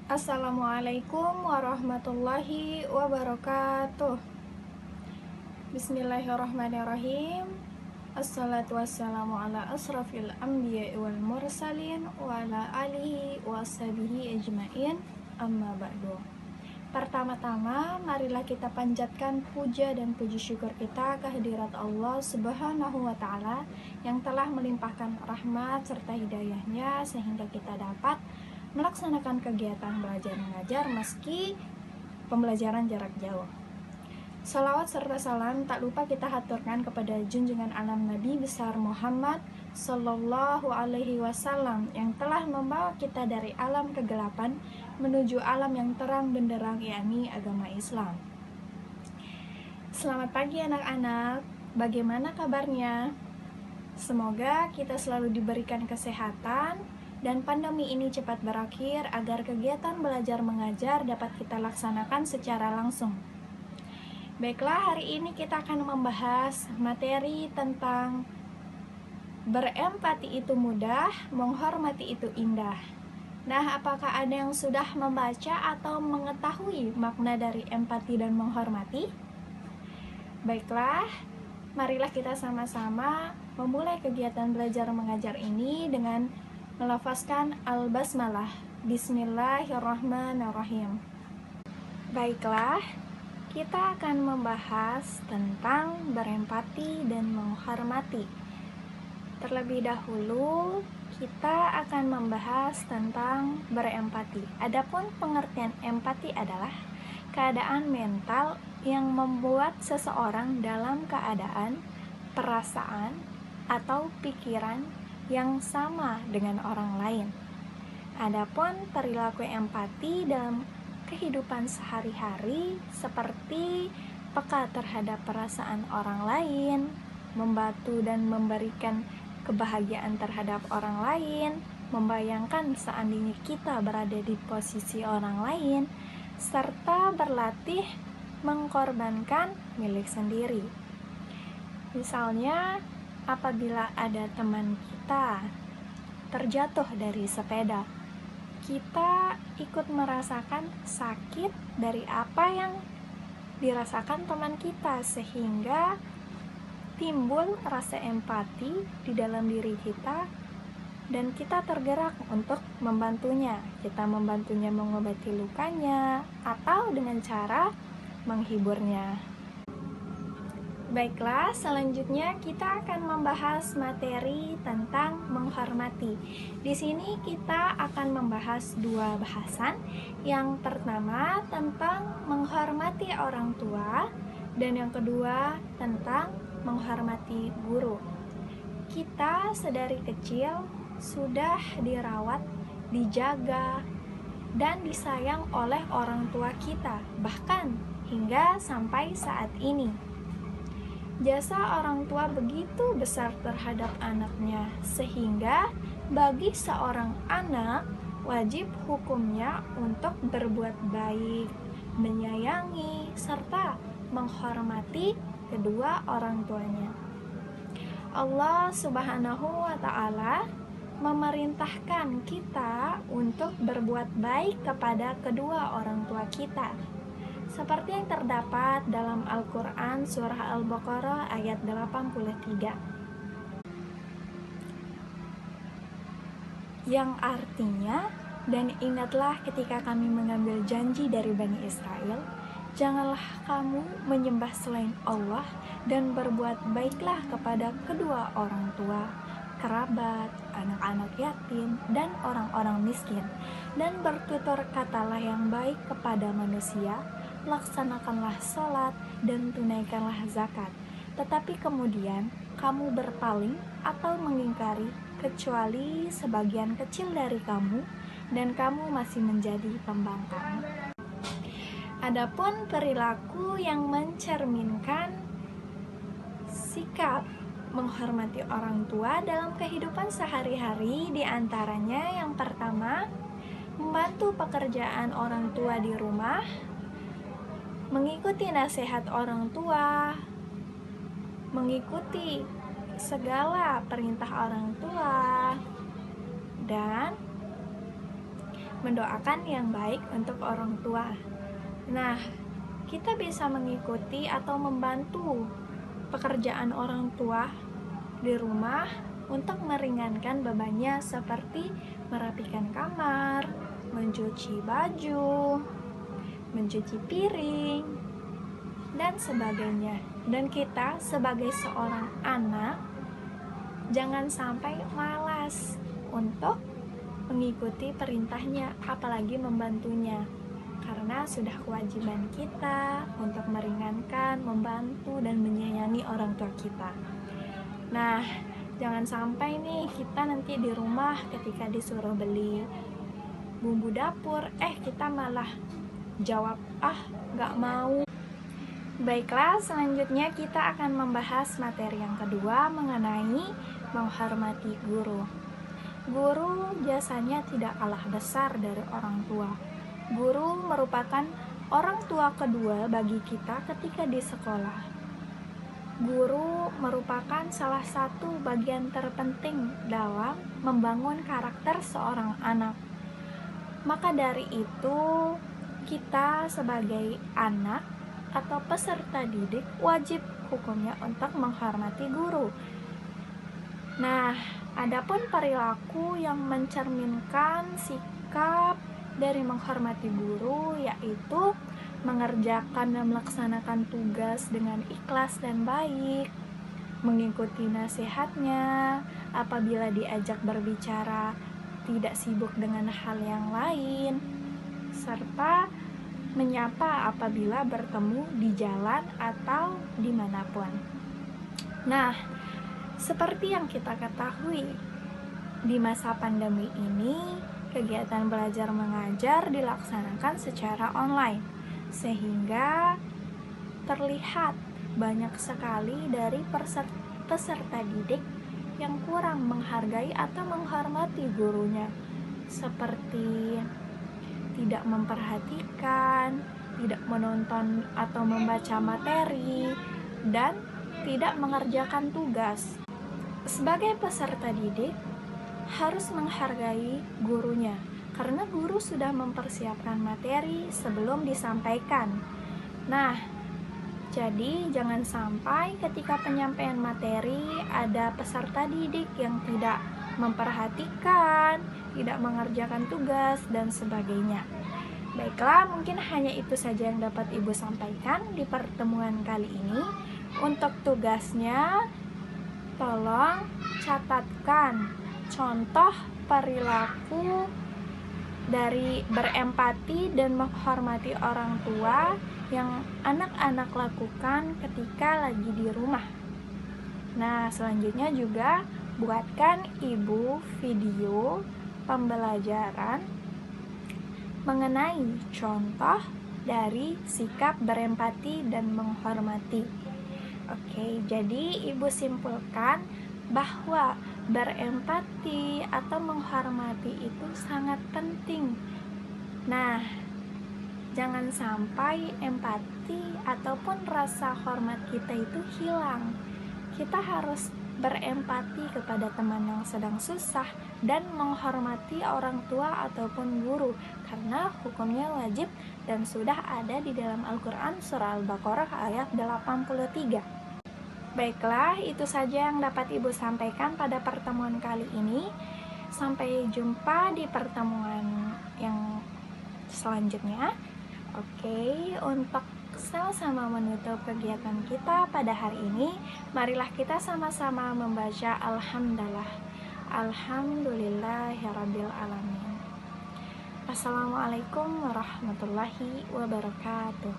Assalamualaikum warahmatullahi wabarakatuh. Bismillahirrahmanirrahim. Assalatu wassalamu ala asrafil anbiya wal mursalin wa ala alihi wa sahbihi ajmain. Amma ba'du. Pertama-tama, marilah kita panjatkan puja dan puji syukur kita kehadirat Allah Subhanahu wa ta'ala yang telah melimpahkan rahmat serta hidayahnya sehingga kita dapat melaksanakan kegiatan belajar mengajar meski pembelajaran jarak jauh. Salawat serta salam tak lupa kita haturkan kepada junjungan alam Nabi besar Muhammad Sallallahu Alaihi Wasallam yang telah membawa kita dari alam kegelapan menuju alam yang terang benderang, yakni agama Islam. Selamat pagi anak-anak, bagaimana kabarnya? Semoga kita selalu diberikan kesehatan dan pandemi ini cepat berakhir agar kegiatan belajar mengajar dapat kita laksanakan secara langsung. Baiklah, hari ini kita akan membahas materi tentang berempati itu mudah, menghormati itu indah. Nah, apakah ada yang sudah membaca atau mengetahui makna dari empati dan menghormati? Baiklah, marilah kita sama-sama memulai kegiatan belajar mengajar ini dengan melafazkan al-basmalah. Bismillahirrahmanirrahim. Baiklah, kita akan membahas tentang berempati dan menghormati. Terlebih dahulu, kita akan membahas tentang berempati. Adapun pengertian empati adalah keadaan mental yang membuat seseorang dalam keadaan, perasaan, atau pikiran yang sama dengan orang lain. Adapun perilaku empati dalam kehidupan sehari-hari seperti peka terhadap perasaan orang lain, membantu dan memberikan kebahagiaan terhadap orang lain, membayangkan seandainya kita berada di posisi orang lain, serta berlatih mengorbankan milik sendiri. Misalnya, apabila ada teman kita terjatuh dari sepeda, kita ikut merasakan sakit dari apa yang dirasakan teman kita, sehingga timbul rasa empati di dalam diri kita dan kita tergerak untuk membantunya. Kita membantunya mengobati lukanya atau dengan cara menghiburnya. Baiklah, selanjutnya kita akan membahas materi tentang menghormati. Di sini kita akan membahas dua bahasan. Yang pertama tentang menghormati orang tua dan yang kedua tentang menghormati guru. Kita sedari kecil sudah dirawat, dijaga, dan disayang oleh orang tua kita, bahkan hingga sampai saat ini. Jasa orang tua begitu besar terhadap anaknya, sehingga bagi seorang anak wajib hukumnya untuk berbuat baik, menyayangi, serta menghormati kedua orang tuanya. Allah Subhanahu wa ta'ala memerintahkan kita untuk berbuat baik kepada kedua orang tua kita, seperti yang terdapat dalam Al-Quran Surah Al-Baqarah ayat 83, yang artinya, dan ingatlah ketika kami mengambil janji dari Bani Israel, janganlah kamu menyembah selain Allah dan berbuat baiklah kepada kedua orang tua, kerabat, anak-anak yatim, dan orang-orang miskin, dan bertutur katalah yang baik kepada manusia, laksanakanlah sholat dan tunaikanlah zakat. Tetapi kemudian kamu berpaling atau mengingkari kecuali sebagian kecil dari kamu, dan kamu masih menjadi pembangkang. Adapun perilaku yang mencerminkan sikap menghormati orang tua dalam kehidupan sehari-hari, diantaranya yang pertama, membantu pekerjaan orang tua di rumah, mengikuti nasihat orang tua, mengikuti segala perintah orang tua, dan mendoakan yang baik untuk orang tua. Nah, kita bisa mengikuti atau membantu pekerjaan orang tua di rumah untuk meringankan bebannya seperti merapikan kamar, mencuci baju, mencuci piring, dan sebagainya. Dan kita sebagai seorang anak jangan sampai malas untuk mengikuti perintahnya, apalagi membantunya, karena sudah kewajiban kita untuk meringankan, membantu, dan menyayangi orang tua kita. Nah, jangan sampai nih kita nanti di rumah ketika disuruh beli bumbu dapur, kita malah jawab, gak mau. Baiklah, selanjutnya kita akan membahas materi yang kedua mengenai menghormati guru. Guru jasanya tidak kalah besar dari orang tua. Guru merupakan orang tua kedua bagi kita ketika di sekolah. Guru merupakan salah satu bagian terpenting dalam membangun karakter seorang anak. Maka dari itu, kita sebagai anak atau peserta didik wajib hukumnya untuk menghormati guru. Nah, adapun perilaku yang mencerminkan sikap dari menghormati guru, yaitu mengerjakan dan melaksanakan tugas dengan ikhlas dan baik, mengikuti nasihatnya, apabila diajak berbicara tidak sibuk dengan hal yang lain, serta menyapa apabila bertemu di jalan atau dimanapun. Nah, seperti yang kita ketahui, di masa pandemi ini, kegiatan belajar mengajar dilaksanakan secara online, sehingga terlihat banyak sekali dari peserta didik yang kurang menghargai atau menghormati gurunya, seperti tidak memperhatikan, tidak menonton atau membaca materi, dan tidak mengerjakan tugas. Sebagai peserta didik, harus menghargai gurunya, karena guru sudah mempersiapkan materi sebelum disampaikan. Nah, jadi jangan sampai ketika penyampaian materi ada peserta didik yang tidak memperhatikan, tidak mengerjakan tugas, dan sebagainya. Baiklah, mungkin hanya itu saja yang dapat Ibu sampaikan di pertemuan kali ini. Untuk tugasnya, tolong catatkan contoh perilaku dari berempati dan menghormati orang tua yang anak-anak lakukan ketika lagi di rumah. Nah, selanjutnya juga buatkan Ibu video pembelajaran mengenai contoh dari sikap berempati dan menghormati. Oke, jadi Ibu simpulkan bahwa berempati atau menghormati itu sangat penting. Nah, jangan sampai empati ataupun rasa hormat kita itu hilang. Kita harus berempati kepada teman yang sedang susah dan menghormati orang tua ataupun guru, karena hukumnya wajib dan sudah ada di dalam Al-Quran surah Al-Baqarah ayat 83. Baiklah, itu saja yang dapat Ibu sampaikan pada pertemuan kali ini. Sampai jumpa di pertemuan yang selanjutnya. Oke, untuk sama-sama menutup kegiatan kita pada hari ini, marilah kita sama-sama membaca Alhamdulillah. Alhamdulillahirabbil alamin. Assalamualaikum warahmatullahi wabarakatuh.